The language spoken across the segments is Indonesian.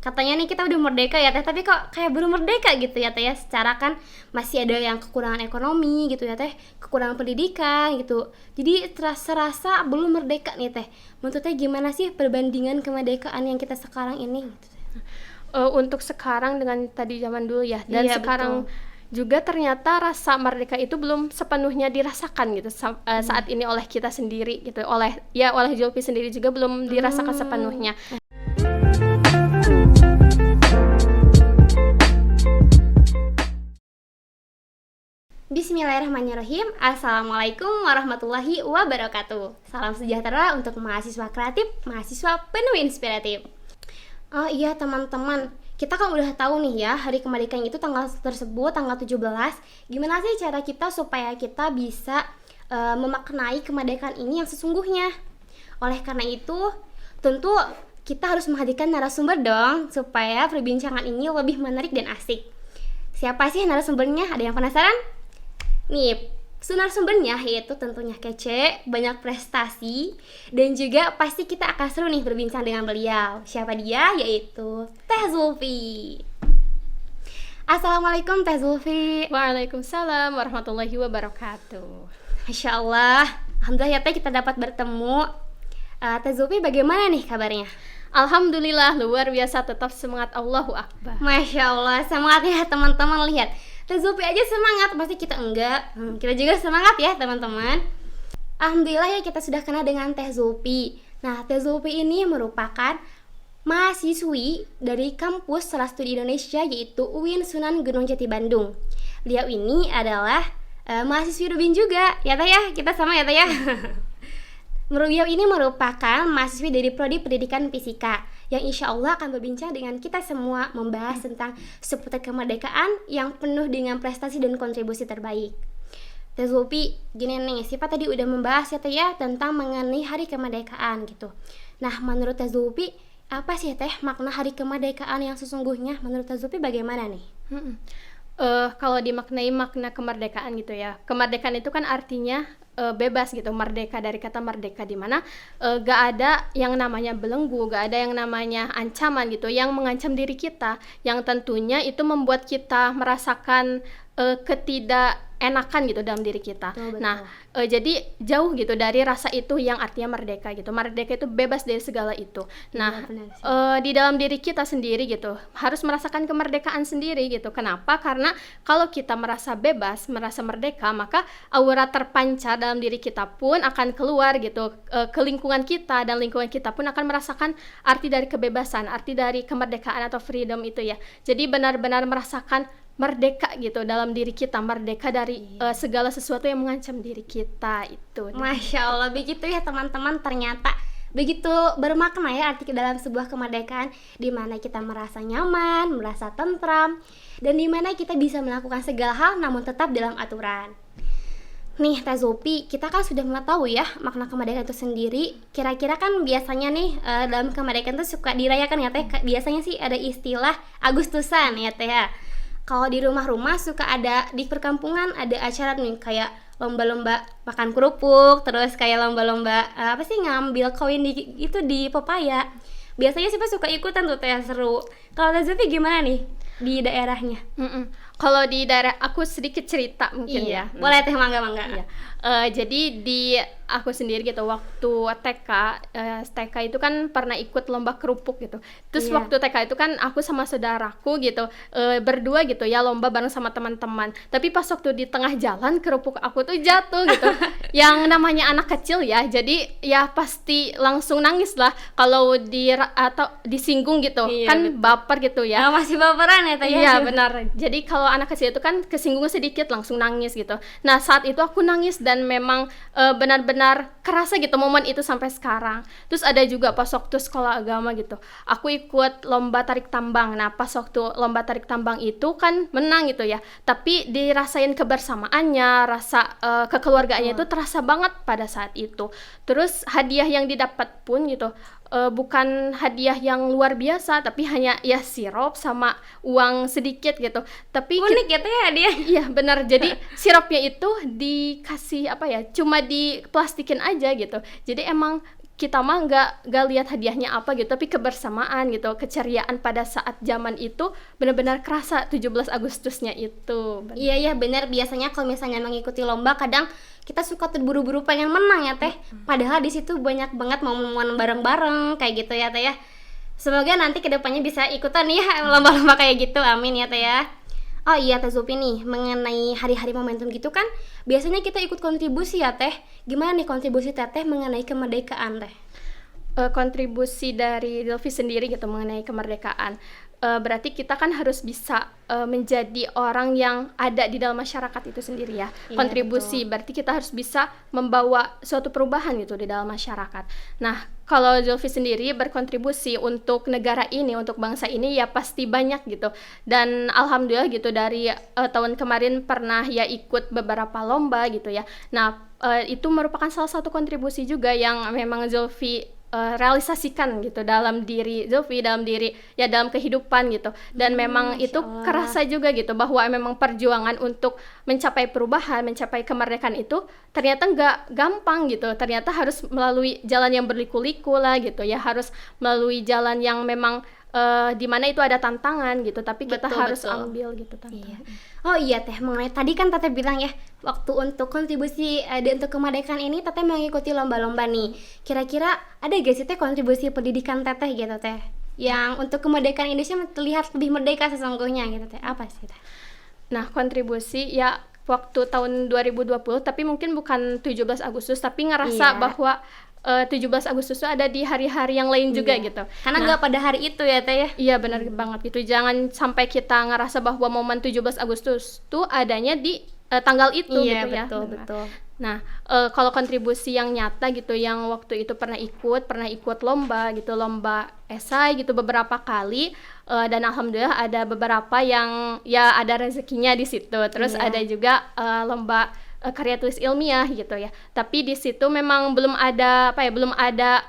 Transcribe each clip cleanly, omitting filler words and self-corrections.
katanya nih kita udah merdeka ya teh, tapi kok kayak belum merdeka gitu ya teh ya. Secara kan masih ada yang kekurangan ekonomi gitu ya teh, kekurangan pendidikan gitu. Jadi terasa belum merdeka nih teh. Menurut teh gimana sih perbandingan kemerdekaan yang kita sekarang ini gitu teh? Untuk sekarang dengan tadi zaman dulu ya, dan Iya, sekarang betul. juga ternyata rasa merdeka itu belum sepenuhnya dirasakan gitu saat ini oleh kita sendiri gitu, oleh Zulfi sendiri juga belum dirasakan sepenuhnya. Bismillahirrahmanirrahim. Assalamualaikum warahmatullahi wabarakatuh. Salam sejahtera untuk mahasiswa kreatif, mahasiswa penuh inspiratif. Oh iya teman-teman, kita kan udah tahu nih ya hari kemerdekaan itu tanggal tersebut tanggal 17. Gimana sih cara kita supaya kita bisa memaknai kemerdekaan ini yang sesungguhnya? Oleh karena itu, tentu kita harus menghadirkan narasumber dong supaya perbincangan ini lebih menarik dan asik. Siapa sih narasumbernya? Ada yang penasaran? Nih, narasumbernya yaitu tentunya kece, banyak prestasi, dan juga pasti kita akan seru nih berbincang dengan beliau. Siapa dia? Yaitu Teh Zulfi. Assalamualaikum Teh Zulfi. Waalaikumsalam warahmatullahi wabarakatuh. Masya Allah, alhamdulillah ya Teh kita dapat bertemu. Teh Zulfi bagaimana nih kabarnya? Alhamdulillah luar biasa, tetap semangat, Allahu Akbar. Masya Allah, semangat ya teman-teman. Lihat, Teh Zulfi aja semangat, pasti kita enggak. Kita juga semangat ya teman-teman. Alhamdulillah ya kita sudah kenal dengan Teh Zulfi. Nah, Teh Zulfi ini merupakan mahasiswi dari kampus salah studi Indonesia yaitu UIN Sunan Gunung Jati Bandung. Beliau ini adalah mahasiswi Rubin juga, ya Teh ya, kita sama ya Teh ya. Beliau ini merupakan mahasiswi dari Prodi Pendidikan Fisika yang insya Allah akan berbincang dengan kita semua membahas tentang seputar kemerdekaan yang penuh dengan prestasi dan kontribusi terbaik. Teh Zulfi, gini nih, Sipa tadi udah membahas ya Teh ya tentang mengenai hari kemerdekaan gitu. Nah, menurut Teh Zulfi, apa sih Teh makna hari kemerdekaan yang sesungguhnya? Menurut Teh Zulfi bagaimana nih? Kalau dimaknai makna kemerdekaan gitu ya, kemerdekaan itu kan artinya bebas gitu, merdeka dari kata merdeka, di mana gak ada yang namanya belenggu, gak ada yang namanya ancaman gitu yang mengancam diri kita, yang tentunya itu membuat kita merasakan ketidakenakan gitu dalam diri kita. Betul. Nah, jadi jauh gitu dari rasa itu yang artinya merdeka gitu. Merdeka itu bebas dari segala itu. Nah, di dalam diri kita sendiri gitu harus merasakan kemerdekaan sendiri gitu. Kenapa? Karena kalau kita merasa bebas, merasa merdeka, maka aura terpancar dalam diri kita pun akan keluar gitu ke lingkungan kita, dan lingkungan kita pun akan merasakan arti dari kebebasan, arti dari kemerdekaan atau freedom itu ya. Jadi benar-benar merasakan merdeka gitu dalam diri kita, merdeka dari segala sesuatu yang mengancam diri kita itu. Masya Allah, begitu ya teman-teman, ternyata begitu bermakna ya arti dalam sebuah kemerdekaan, di mana kita merasa nyaman, merasa tentram, dan di mana kita bisa melakukan segala hal namun tetap dalam aturan. Nih Teh Zulfi, kita kan sudah mengetahui ya makna kemerdekaan itu sendiri. Kira-kira kan biasanya nih dalam kemerdekaan itu suka dirayakan ya Teh. Biasanya sih ada istilah Agustusan ya Teh ya. Kalau di rumah-rumah suka ada, di perkampungan ada acara nih kayak lomba-lomba makan kerupuk, terus kayak lomba-lomba apa sih, ngambil koin di pepaya. Biasanya sih suka ikutan tuh Teh, seru. Kalau Teh Zulfi gimana nih di daerahnya? Kalau di daerah aku sedikit cerita mungkin ya. Boleh Teh, mangga. Iya. Jadi di aku sendiri gitu waktu TK itu kan pernah ikut lomba kerupuk gitu. Terus waktu TK itu kan aku sama saudaraku gitu berdua gitu ya lomba bareng sama teman-teman. Tapi pas waktu di tengah jalan kerupuk aku tuh jatuh gitu. Yang namanya anak kecil ya, jadi ya pasti langsung nangis lah kalau atau disinggung gitu. Kan betul. Baper gitu ya. Masih baperan ya Teh? Iya benar. Jadi kalau anak kecil itu kan kesinggung sedikit langsung nangis gitu. Nah saat itu aku nangis dan memang benar-benar kerasa gitu momen itu sampai sekarang. Terus ada juga pas waktu sekolah agama gitu, aku ikut lomba tarik tambang. Nah pas waktu lomba tarik tambang itu kan menang gitu ya, tapi dirasain kebersamaannya, rasa kekeluargaannya itu terasa banget pada saat itu. Terus hadiah yang didapat pun gitu bukan hadiah yang luar biasa, tapi hanya ya sirup sama uang sedikit gitu. Tapi unik gitu ya dia. Iya benar. Jadi sirupnya itu dikasih apa ya, cuma diplastikin aja gitu. Jadi emang kita mah nggak lihat hadiahnya apa gitu, tapi kebersamaan gitu, keceriaan pada saat zaman itu benar-benar kerasa 17 Agustusnya itu. Iya benar, biasanya kalau misalnya mengikuti lomba kadang kita suka terburu-buru pengen menang ya teh, padahal di situ banyak banget momen-momen bareng-bareng kayak gitu ya teh ya. Semoga nanti kedepannya bisa ikutan ya lomba-lomba kayak gitu, amin ya teh ya. Oh iya Teh Zulfi nih, mengenai hari-hari momentum gitu kan biasanya kita ikut kontribusi ya Teh. Gimana nih kontribusi Teteh mengenai kemerdekaan Teh? Kontribusi dari Zulfi sendiri gitu mengenai kemerdekaan, berarti kita kan harus bisa menjadi orang yang ada di dalam masyarakat itu sendiri ya. Kontribusi betul. Berarti kita harus bisa membawa suatu perubahan gitu di dalam masyarakat. Nah, kalau Zulfi sendiri berkontribusi untuk negara ini, untuk bangsa ini ya pasti banyak gitu. Dan alhamdulillah gitu dari tahun kemarin pernah ya ikut beberapa lomba gitu ya. Nah, itu merupakan salah satu kontribusi juga yang memang Zulfi realisasikan gitu dalam diri Zulfi, dalam kehidupan gitu. Dan memang itu kerasa juga gitu bahwa memang perjuangan untuk mencapai perubahan, mencapai kemerdekaan itu ternyata nggak gampang gitu. Ternyata harus melalui jalan yang berliku-liku lah gitu ya, harus melalui jalan yang memang di mana itu ada tantangan gitu, tapi kita harus ambil gitu tantangan. Oh iya Teh, mengenai tadi kan Teteh bilang ya, waktu untuk kontribusi untuk kemerdekaan ini Teteh mengikuti lomba-lomba nih. Kira-kira ada gak sih Teh kontribusi pendidikan Teteh gitu Teh, yang untuk kemerdekaan Indonesia terlihat lebih merdeka sesungguhnya gitu Teh? Apa sih Teh? Nah, kontribusi ya waktu tahun 2020, tapi mungkin bukan 17 Agustus, tapi ngerasa bahwa 17 Agustus itu ada di hari-hari yang lain juga gitu. Karena nggak pada hari itu ya Teh ya? Iya benar banget gitu. Jangan sampai kita ngerasa bahwa momen 17 Agustus tuh adanya di tanggal itu gitu ya. Betul. Nah, kalau kontribusi yang nyata gitu, yang waktu itu pernah ikut lomba gitu, lomba esai gitu beberapa kali, dan alhamdulillah ada beberapa yang ya ada rezekinya di situ. Terus ada juga lomba karya tulis ilmiah gitu ya. Tapi di situ memang belum ada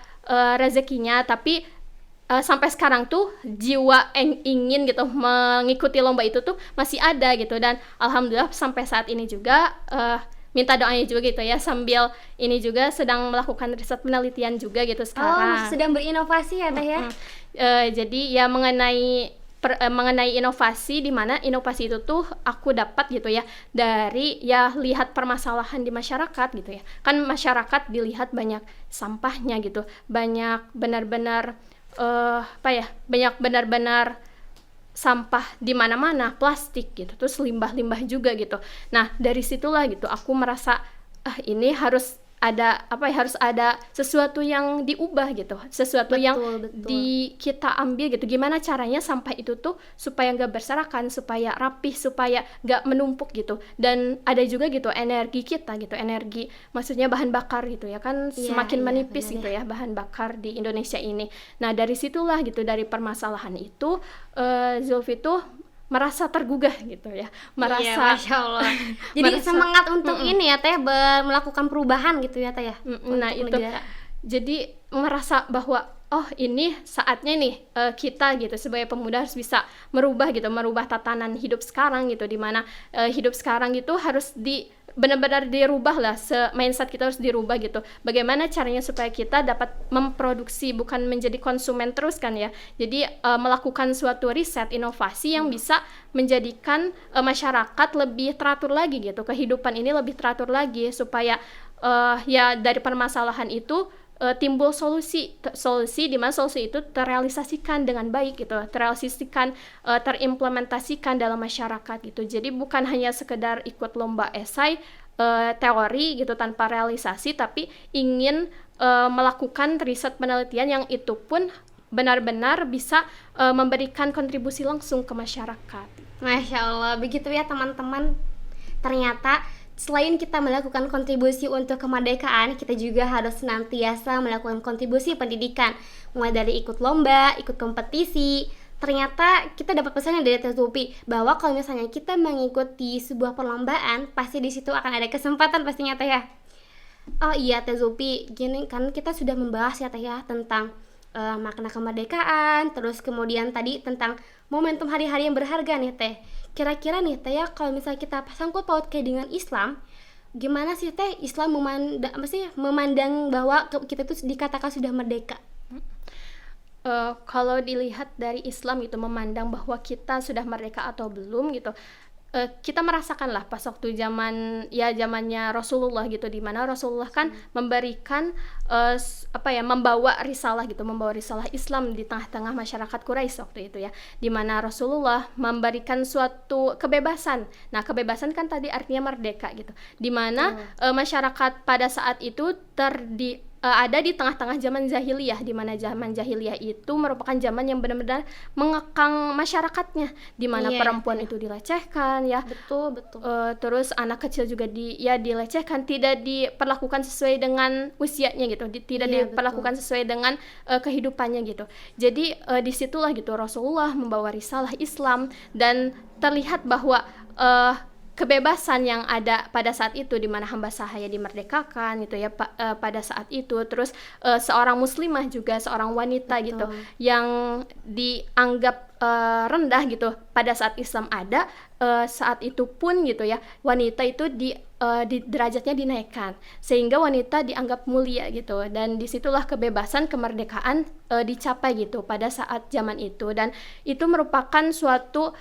rezekinya, tapi sampai sekarang tuh jiwa ingin gitu mengikuti lomba itu tuh masih ada gitu. Dan alhamdulillah sampai saat ini juga minta doanya juga gitu ya, sambil ini juga sedang melakukan riset penelitian juga gitu sekarang. Sedang berinovasi ya Teh ya? Jadi ya mengenai inovasi, di mana inovasi itu tuh aku dapat gitu ya dari ya lihat permasalahan di masyarakat gitu ya. Kan masyarakat dilihat banyak sampahnya gitu, banyak benar-benar sampah di mana-mana, plastik gitu, terus limbah-limbah juga gitu. Nah, dari situlah gitu aku merasa ini harus ada sesuatu yang diubah gitu, sesuatu yang kita ambil gitu. Gimana caranya sampah itu tuh supaya nggak berserakan, supaya rapih, supaya nggak menumpuk gitu. Dan ada juga gitu energi kita gitu, energi maksudnya bahan bakar gitu ya kan, semakin menipis gitu ya bahan bakar di Indonesia ini. Nah dari situlah gitu, dari permasalahan itu Zulfi tuh merasa tergugah gitu ya, merasa Masya Allah. Jadi semangat untuk ini ya Teh, melakukan perubahan gitu ya Teh ya. Nah itu negara. Jadi merasa bahwa ini saatnya nih kita gitu sebagai pemuda harus bisa merubah tatanan hidup sekarang gitu, dimana hidup sekarang itu harus benar-benar dirubah lah, mindset kita harus dirubah gitu. Bagaimana caranya supaya kita dapat memproduksi, bukan menjadi konsumen terus kan ya. Jadi melakukan suatu riset inovasi yang bisa menjadikan masyarakat lebih teratur lagi gitu, kehidupan ini lebih teratur lagi, supaya ya dari permasalahan itu timbul solusi di mana solusi itu terrealisasikan dengan baik gitu, terimplementasikan dalam masyarakat gitu. Jadi bukan hanya sekedar ikut lomba esai teori gitu tanpa realisasi, tapi ingin melakukan riset penelitian yang itu pun benar-benar bisa memberikan kontribusi langsung ke masyarakat. Masya Allah, begitu ya teman-teman. Ternyata selain kita melakukan kontribusi untuk kemerdekaan, kita juga harus senantiasa melakukan kontribusi pendidikan, mulai dari ikut lomba, ikut kompetisi. Ternyata kita dapat pesan dari Teh Zulfi bahwa kalau misalnya kita mengikuti sebuah perlombaan, pasti di situ akan ada kesempatan pastinya Teh ya. Oh iya Teh Zulfi, gini kan kita sudah membahas ya Teh ya tentang makna kemerdekaan, terus kemudian tadi tentang momentum hari-hari yang berharga nih Teh. Kira-kira nih Teh ya, kalau misalnya kita sangkut paut kayak dengan Islam, gimana sih teh Islam memandang bahwa kita itu dikatakan sudah merdeka? Kalau dilihat dari Islam gitu, memandang bahwa kita sudah merdeka atau belum gitu, kita merasakan lah pas waktu zamannya Rasulullah gitu, di mana Rasulullah kan memberikan membawa risalah Islam di tengah-tengah masyarakat Quraisy waktu itu ya, di mana Rasulullah memberikan suatu kebebasan. Nah, kebebasan kan tadi artinya merdeka gitu, di mana masyarakat pada saat itu ada di tengah-tengah zaman jahiliyah, di mana zaman jahiliyah itu merupakan zaman yang benar-benar mengekang masyarakatnya, di mana perempuan itu dilecehkan ya. Betul. Terus anak kecil juga dilecehkan, tidak diperlakukan sesuai dengan usianya gitu, tidak diperlakukan sesuai dengan kehidupannya gitu. Jadi disitulah gitu Rasulullah membawa risalah Islam, dan terlihat bahwa kebebasan yang ada pada saat itu, di mana hamba sahaya dimerdekakan gitu ya pada saat itu. Terus seorang muslimah juga, seorang wanita gitu yang dianggap rendah gitu pada saat Islam ada, saat itu pun gitu ya, wanita itu di derajatnya dinaikkan sehingga wanita dianggap mulia gitu, dan disitulah kebebasan, kemerdekaan dicapai gitu pada saat zaman itu. Dan itu merupakan suatu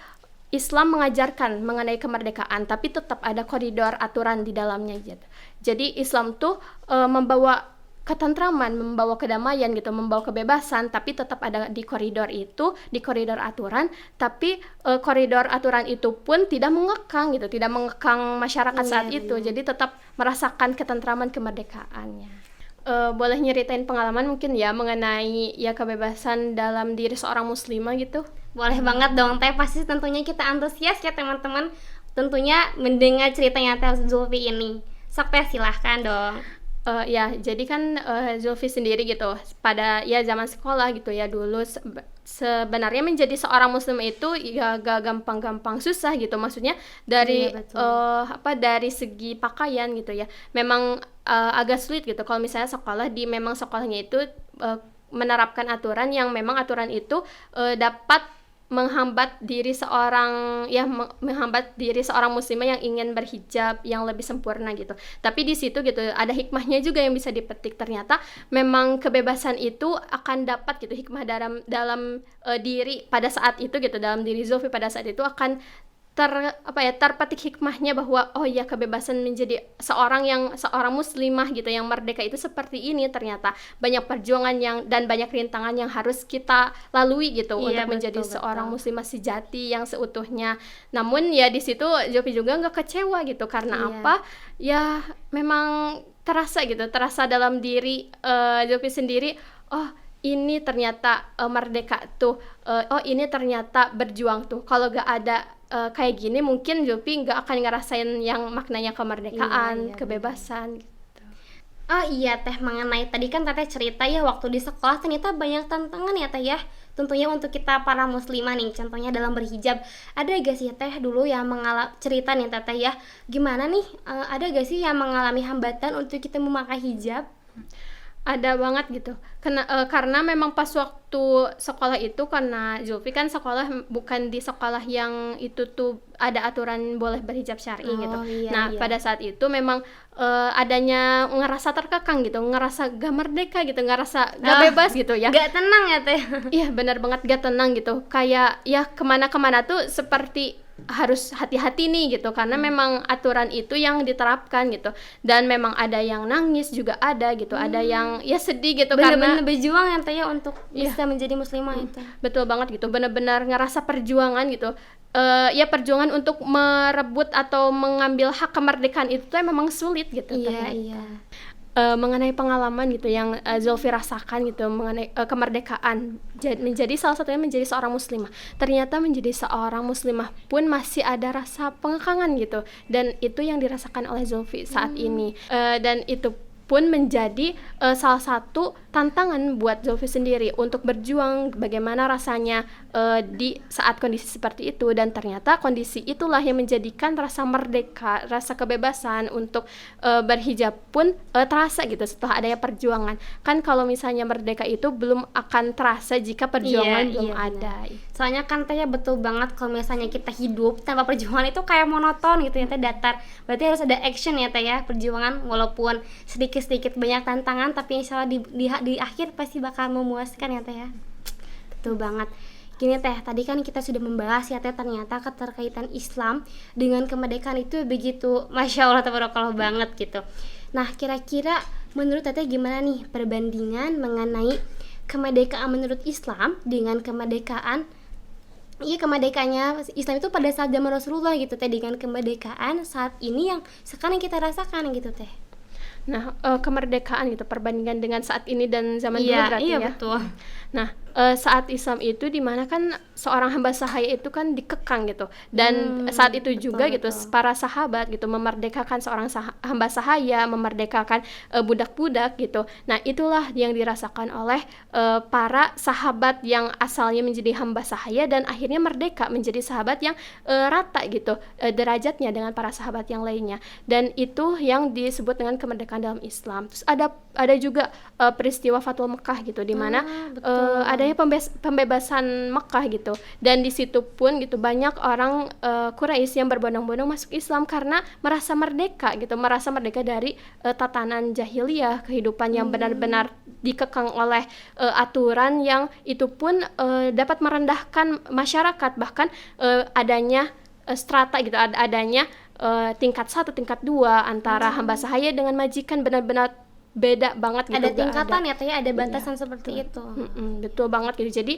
Islam mengajarkan mengenai kemerdekaan, tapi tetap ada koridor aturan di dalamnya gitu. Jadi Islam tuh membawa ketentraman, membawa kedamaian gitu, membawa kebebasan, tapi tetap ada di koridor itu, di koridor aturan. Tapi koridor aturan itu pun tidak mengekang gitu, tidak mengekang masyarakat saat itu. Jadi tetap merasakan ketentraman kemerdekaannya. Boleh nyeritain pengalaman mungkin ya mengenai ya kebebasan dalam diri seorang muslimah gitu? Boleh banget dong teh, pasti tentunya kita antusias ya teman-teman, tentunya mendengar ceritanya Teh Zulfi ini. Sok teh silahkan dong. Ya, jadi kan Zulfi sendiri gitu pada ya zaman sekolah gitu ya, dulu sebenarnya menjadi seorang muslim itu ya gak gampang-gampang, susah gitu. Maksudnya dari dari segi pakaian gitu ya, memang agak sulit gitu kalau misalnya memang sekolahnya itu menerapkan aturan yang memang aturan itu dapat menghambat diri seorang muslimah yang ingin berhijab yang lebih sempurna gitu. Tapi di situ gitu ada hikmahnya juga yang bisa dipetik. Ternyata memang kebebasan itu akan dapat gitu, hikmah dalam diri pada saat itu gitu, dalam diri Zulfi pada saat itu akan terpetik hikmahnya bahwa oh ya, kebebasan menjadi seorang muslimah gitu yang merdeka itu seperti ini. Ternyata banyak perjuangan dan banyak rintangan yang harus kita lalui gitu untuk menjadi seorang muslimah sejati yang seutuhnya. Namun ya di situ Zulfi juga nggak kecewa gitu, karena apa ya, memang terasa dalam diri Zulfi sendiri, oh ini ternyata merdeka tuh, oh ini ternyata berjuang tuh. Kalau gak ada kayak gini mungkin Zulfi gak akan ngerasain yang maknanya kemerdekaan, kebebasan gitu. Oh iya teh, mengenai tadi kan teteh cerita ya waktu di sekolah ternyata banyak tantangan ya teh ya, tentunya untuk kita para muslimah nih, contohnya dalam berhijab. Ada gak sih teh dulu yang cerita nih teteh ya, gimana nih, ada gak sih yang mengalami hambatan untuk kita memakai hijab? Ada banget gitu, karena memang pas waktu sekolah itu, karena Zulfi kan sekolah bukan di sekolah yang itu tuh ada aturan boleh berhijab syar'i gitu. Pada saat itu memang adanya ngerasa terkekang gitu, ngerasa gak merdeka gitu, ngerasa gak bebas gitu ya, gak tenang ya teh. Iya benar banget, gak tenang gitu, kayak ya kemana-kemana tuh seperti harus hati-hati nih gitu, karena memang aturan itu yang diterapkan gitu. Dan memang ada yang nangis juga ada gitu, ada yang ya sedih gitu, bener-bener berjuang ya teh ya untuk bisa menjadi muslimah itu. Betul banget gitu, benar-benar ngerasa perjuangan gitu. Ya perjuangan untuk merebut atau mengambil hak kemerdekaan itu tuh memang sulit gitu. Mengenai pengalaman gitu yang Zulfi rasakan gitu mengenai kemerdekaan, menjadi salah satunya menjadi seorang muslimah. Ternyata menjadi seorang muslimah pun masih ada rasa pengekangan gitu, dan itu yang dirasakan oleh Zulfi saat ini. Dan itu pun menjadi salah satu tantangan buat Zulfi sendiri untuk berjuang bagaimana rasanya di saat kondisi seperti itu, dan ternyata kondisi itulah yang menjadikan rasa merdeka, rasa kebebasan untuk berhijab pun terasa gitu setelah adanya perjuangan. Kan kalau misalnya merdeka itu belum akan terasa jika perjuangan belum ada. Soalnya kan teh betul banget kalau misalnya kita hidup tanpa perjuangan itu kayak monoton gitu ya teh, datar. Berarti harus ada action ya teh ya, perjuangan walaupun sedikit-sedikit banyak tantangan tapi insya Allah di akhir pasti bakal memuaskan ya teh ya. Betul banget. Gini teh, tadi kan kita sudah membahas ya teh, ternyata keterkaitan Islam dengan kemerdekaan itu begitu Masya Allah tabarakallah banget gitu. Nah kira-kira menurut teteh gimana nih perbandingan mengenai kemerdekaan menurut Islam dengan kemerdekaannya Islam itu pada saat zaman Rasulullah gitu teh, dengan kemerdekaan saat ini yang sekarang kita rasakan gitu teh. Nah, kemerdekaan gitu, perbandingan dengan saat ini dan zaman dulu berarti iya, ya. Betul. Nah, saat Islam itu dimana kan seorang hamba sahaya itu kan dikekang gitu, dan saat itu juga gitu para sahabat gitu memerdekakan seorang hamba sahaya, memerdekakan budak-budak gitu. Nah itulah yang dirasakan oleh para sahabat yang asalnya menjadi hamba sahaya dan akhirnya merdeka menjadi sahabat yang rata gitu derajatnya dengan para sahabat yang lainnya, dan itu yang disebut dengan kemerdekaan dalam Islam. Terus ada juga peristiwa Fatwa Mekah gitu, di mana adanya pembebasan Mekah gitu, dan di situ pun gitu banyak orang Quraisy yang berbondong-bondong masuk Islam karena merasa merdeka gitu, merasa merdeka dari tatanan jahiliyah, kehidupan yang benar-benar dikekang oleh aturan yang itu pun dapat merendahkan masyarakat, bahkan adanya strata gitu, adanya tingkat 1, tingkat 2 antara hamba sahaya dengan majikan, benar-benar beda banget gitu. Ada tingkatan ya teh, ada batasan seperti itu. Betul banget gitu. Jadi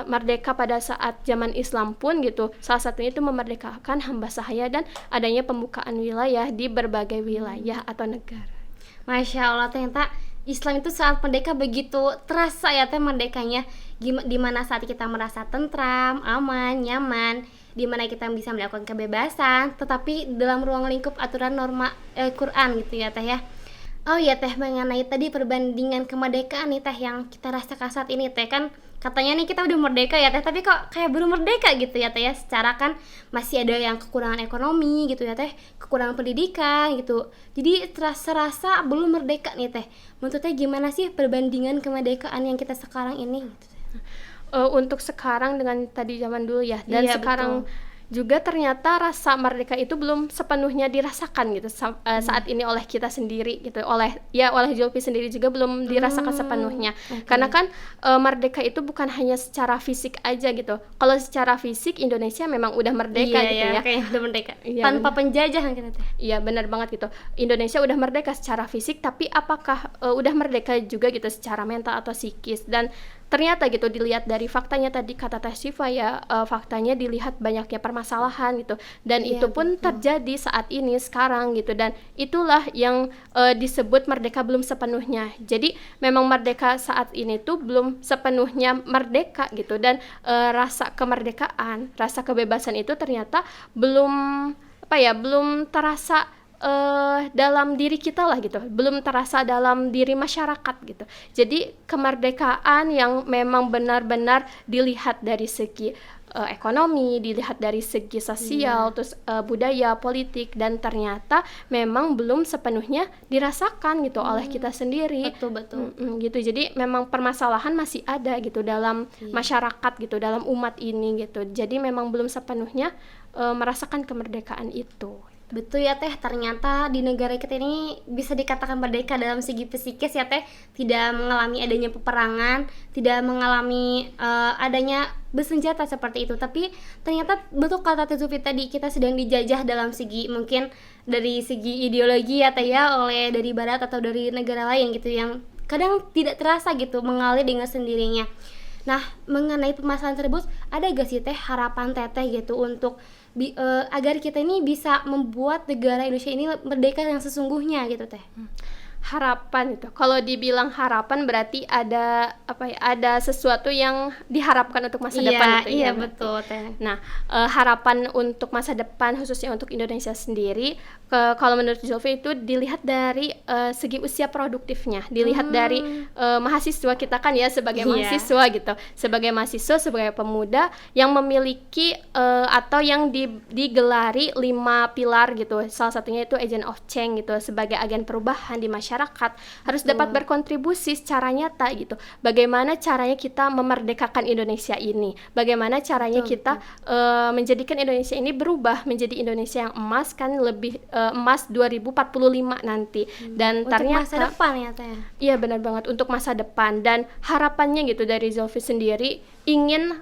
merdeka pada saat zaman Islam pun gitu, salah satunya itu memerdekakan hamba sahaya dan adanya pembukaan wilayah di berbagai wilayah atau negara. Masya Allah, ternyata Islam itu saat merdeka begitu terasa ya teh merdekanya, dimana saat kita merasa tentram, aman, nyaman, dimana kita bisa melakukan kebebasan tetapi dalam ruang lingkup aturan norma Quran gitu ya teh ya. Oh iya teh, mengenai tadi perbandingan kemerdekaan nih teh yang kita rasakan saat ini teh, kan katanya nih kita udah merdeka ya teh, tapi kok kayak belum merdeka gitu ya teh ya, secara kan masih ada yang kekurangan ekonomi gitu ya teh, kekurangan pendidikan gitu, jadi terasa belum merdeka nih teh. Menurut teh gimana sih perbandingan kemerdekaan yang kita sekarang ini gitu teh? Untuk sekarang dengan tadi zaman dulu ya, dan sekarang betul. Juga ternyata rasa merdeka itu belum sepenuhnya dirasakan gitu saat ini oleh kita sendiri gitu, oleh Zulfi sendiri juga belum dirasakan sepenuhnya. Karena kan merdeka itu bukan hanya secara fisik aja gitu. Kalau secara fisik Indonesia memang udah merdeka gitu ya. Kayak udah merdeka tanpa penjajahan kita teh. Iya benar banget gitu. Indonesia udah merdeka secara fisik, tapi apakah udah merdeka juga gitu secara mental atau psikis? Dan ternyata gitu dilihat dari faktanya tadi kata Teh Syifa ya, faktanya dilihat banyaknya permasalahan gitu, dan itu pun terjadi saat ini sekarang gitu, dan itulah yang disebut merdeka belum sepenuhnya. Jadi memang merdeka saat ini tuh belum sepenuhnya merdeka gitu, dan rasa kemerdekaan, rasa kebebasan itu ternyata belum terasa dalam diri kita lah gitu, belum terasa dalam diri masyarakat gitu. Jadi kemerdekaan yang memang benar-benar dilihat dari segi ekonomi, dilihat dari segi sosial, terus budaya, politik, dan ternyata memang belum sepenuhnya dirasakan gitu oleh kita sendiri. Betul. Gitu. Jadi memang permasalahan masih ada gitu dalam masyarakat gitu, dalam umat ini gitu. Jadi memang belum sepenuhnya merasakan kemerdekaan itu. Betul ya teh, ternyata di negara kita ini bisa dikatakan merdeka dalam segi psikis ya teh, tidak mengalami adanya peperangan, tidak mengalami adanya bersenjata seperti itu. Tapi ternyata betul kata Teh Zulfi tadi, kita sedang dijajah dalam segi, mungkin dari segi ideologi ya teh ya, oleh dari barat atau dari negara lain gitu, yang kadang tidak terasa gitu mengalir dengan sendirinya. Nah, mengenai permasalahan tersebut, ada gak sih teh harapan teteh gitu untuk agar kita ini bisa membuat negara Indonesia ini merdeka yang sesungguhnya gitu teh? Harapan itu. Kalau dibilang harapan berarti ada apa ya? Ada sesuatu yang diharapkan untuk masa depan itu Iya, ya. betul Teh. Nah, harapan untuk masa depan khususnya untuk Indonesia sendiri, kalau menurut Zulfi itu dilihat dari segi usia produktifnya, dilihat dari mahasiswa kita kan ya sebagai mahasiswa gitu, sebagai mahasiswa, sebagai pemuda yang memiliki atau yang digelari 5 pilar gitu. Salah satunya itu agent of change gitu, sebagai agen perubahan di masyarakat harus dapat berkontribusi secara nyata gitu. Bagaimana caranya kita memerdekakan Indonesia ini? Bagaimana caranya kita menjadikan Indonesia ini berubah menjadi Indonesia yang emas, kan lebih emas 2045 nanti. Dan Untuk ternyata masa depan ya Teh. iya benar banget, untuk masa depan. Dan harapannya gitu dari Zulfi sendiri ingin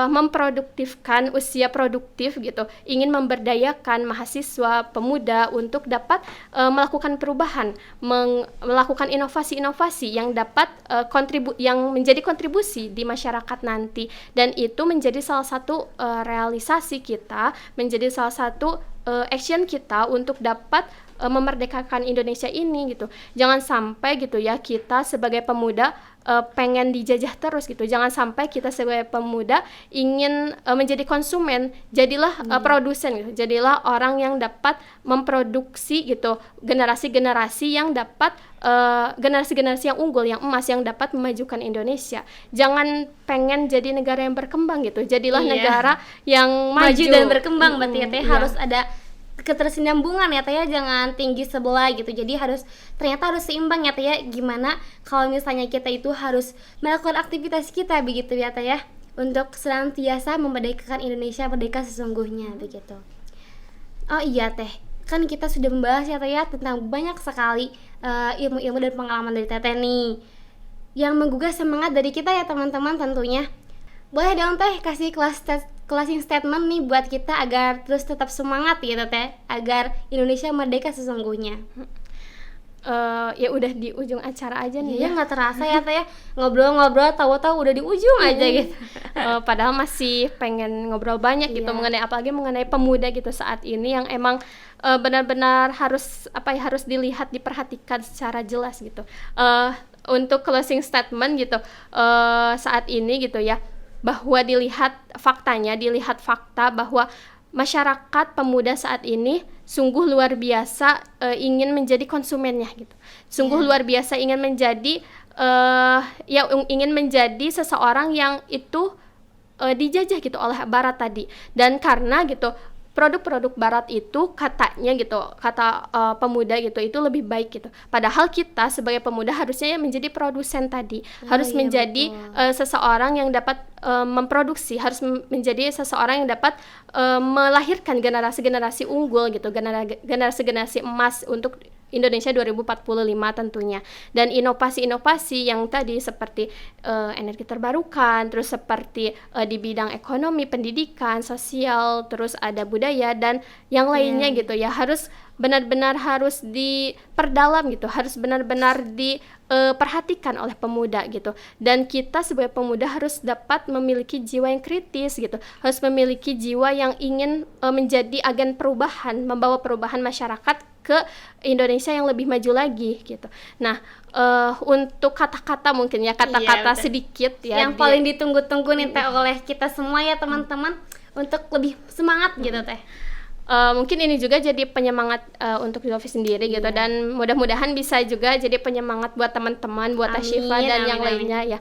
memproduktifkan usia produktif gitu, ingin memberdayakan mahasiswa pemuda untuk dapat melakukan perubahan, melakukan inovasi-inovasi yang dapat yang menjadi kontribusi di masyarakat nanti. Dan itu menjadi salah satu realisasi kita, menjadi salah satu action kita untuk dapat memerdekakan Indonesia ini gitu. Jangan sampai gitu ya kita sebagai pemuda pengen dijajah terus gitu. Jangan sampai kita sebagai pemuda ingin menjadi konsumen, jadilah produsen gitu. Jadilah orang yang dapat memproduksi gitu generasi-generasi yang dapat generasi-generasi yang unggul, yang emas, yang dapat memajukan Indonesia. Jangan pengen jadi negara yang berkembang gitu. Jadilah negara yang maju dan berkembang berarti ya Teh. Iya. Harus ada ketersinambungan ya Teh ya, jangan tinggi sebelah gitu. Jadi ternyata harus seimbang ya Teh ya. Gimana kalau misalnya kita itu harus melakukan aktivitas kita begitu ya Teh ya, untuk senantiasa memerdekakan Indonesia merdeka sesungguhnya begitu. Oh iya Teh, kan kita sudah membahas ya Teh ya tentang banyak sekali ilmu-ilmu dan pengalaman dari Teteh nih yang menggugah semangat dari kita ya teman-teman tentunya. Boleh dong Teh kasih closing statement nih buat kita agar terus tetap semangat gitu Teh, agar Indonesia merdeka sesungguhnya. Ya udah di ujung acara aja nih ya. Nggak terasa ya Teh ya, ngobrol-ngobrol tahu-tahu udah di ujung aja gitu. Padahal masih pengen ngobrol banyak gitu mengenai, apalagi mengenai pemuda gitu saat ini yang emang benar-benar harus dilihat, diperhatikan secara jelas gitu. Untuk closing statement gitu saat ini gitu ya, bahwa dilihat fakta bahwa masyarakat pemuda saat ini sungguh luar biasa ingin menjadi konsumennya gitu. Sungguh luar biasa ingin menjadi ingin menjadi seseorang yang itu dijajah gitu oleh barat tadi. Dan karena gitu produk-produk barat itu katanya gitu, kata pemuda gitu, itu lebih baik gitu. Padahal kita sebagai pemuda harusnya menjadi produsen tadi, harus menjadi seseorang yang dapat memproduksi, harus menjadi seseorang yang dapat melahirkan generasi-generasi unggul gitu, generasi-generasi emas untuk Indonesia 2045 tentunya. Dan inovasi-inovasi yang tadi seperti energi terbarukan, terus seperti di bidang ekonomi, pendidikan, sosial, terus ada budaya dan yang lainnya gitu ya, harus benar-benar harus diperdalam gitu, harus benar-benar diperhatikan oleh pemuda gitu. Dan kita sebagai pemuda harus dapat memiliki jiwa yang kritis gitu, harus memiliki jiwa yang ingin menjadi agen perubahan, membawa perubahan masyarakat ke Indonesia yang lebih maju lagi gitu. Nah, untuk kata-kata mungkin ya, kata-kata sedikit ya yang paling ditunggu-tunggu nih Teh oleh kita semua ya teman-teman, untuk lebih semangat gitu Teh. Mungkin ini juga jadi penyemangat untuk Zulfi sendiri gitu, dan mudah-mudahan bisa juga jadi penyemangat buat teman-teman, buat Tashifa dan yang lainnya ya.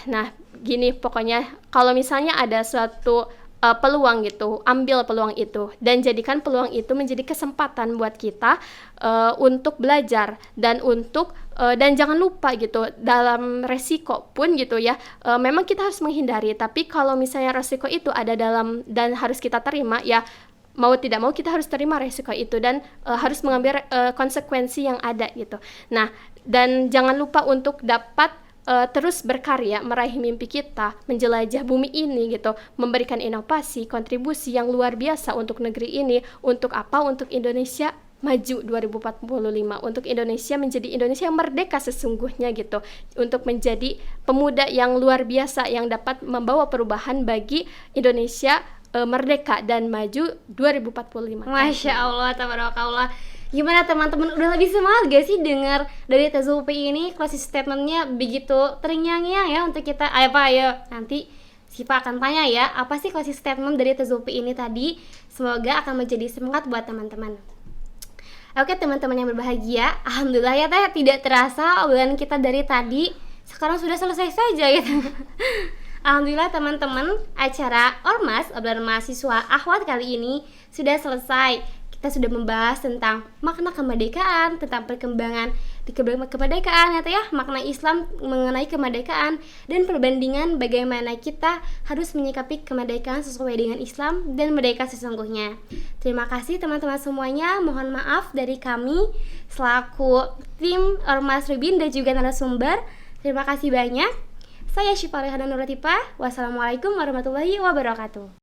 Nah, gini pokoknya, kalau misalnya ada suatu peluang gitu, ambil peluang itu dan jadikan peluang itu menjadi kesempatan buat kita untuk belajar dan dan jangan lupa gitu, dalam resiko pun gitu ya, memang kita harus menghindari, tapi kalau misalnya resiko itu ada dan harus kita terima ya, mau tidak mau kita harus terima resiko itu dan harus mengambil konsekuensi yang ada gitu. Nah, dan jangan lupa untuk dapat terus berkarya, meraih mimpi kita, menjelajah bumi ini gitu, memberikan inovasi, kontribusi yang luar biasa untuk negeri ini. Untuk apa? Untuk Indonesia maju 2045, untuk Indonesia menjadi Indonesia yang merdeka sesungguhnya gitu, untuk menjadi pemuda yang luar biasa yang dapat membawa perubahan bagi Indonesia merdeka dan maju 2045. Masya Allah, tabarakallah. Gimana teman-teman, udah lebih semangat gak sih dengar dari Teh Zulfi ini closing statementnya begitu terngiang-ngiang ya untuk kita? Ayo nanti Siva akan tanya ya, apa sih closing statement dari Teh Zulfi ini tadi? Semoga akan menjadi semangat buat teman-teman. Oke teman-teman yang berbahagia, alhamdulillah ya Teh, tidak terasa obrolan kita dari tadi sekarang sudah selesai saja gitu. Alhamdulillah teman-teman, acara Ormas, obrolan mahasiswa Akhwat kali ini sudah selesai. Kita sudah membahas tentang makna kemerdekaan, tentang perkembangan di kemerdekaan ya, makna Islam mengenai kemerdekaan, dan perbandingan bagaimana kita harus menyikapi kemerdekaan sesuai dengan Islam dan merdeka sesungguhnya. Terima kasih teman-teman semuanya, mohon maaf dari kami selaku tim Ormas Rubin dan juga narasumber. Terima kasih banyak. Saya Syifa Rehana Nuratipa. Wassalamualaikum warahmatullahi wabarakatuh.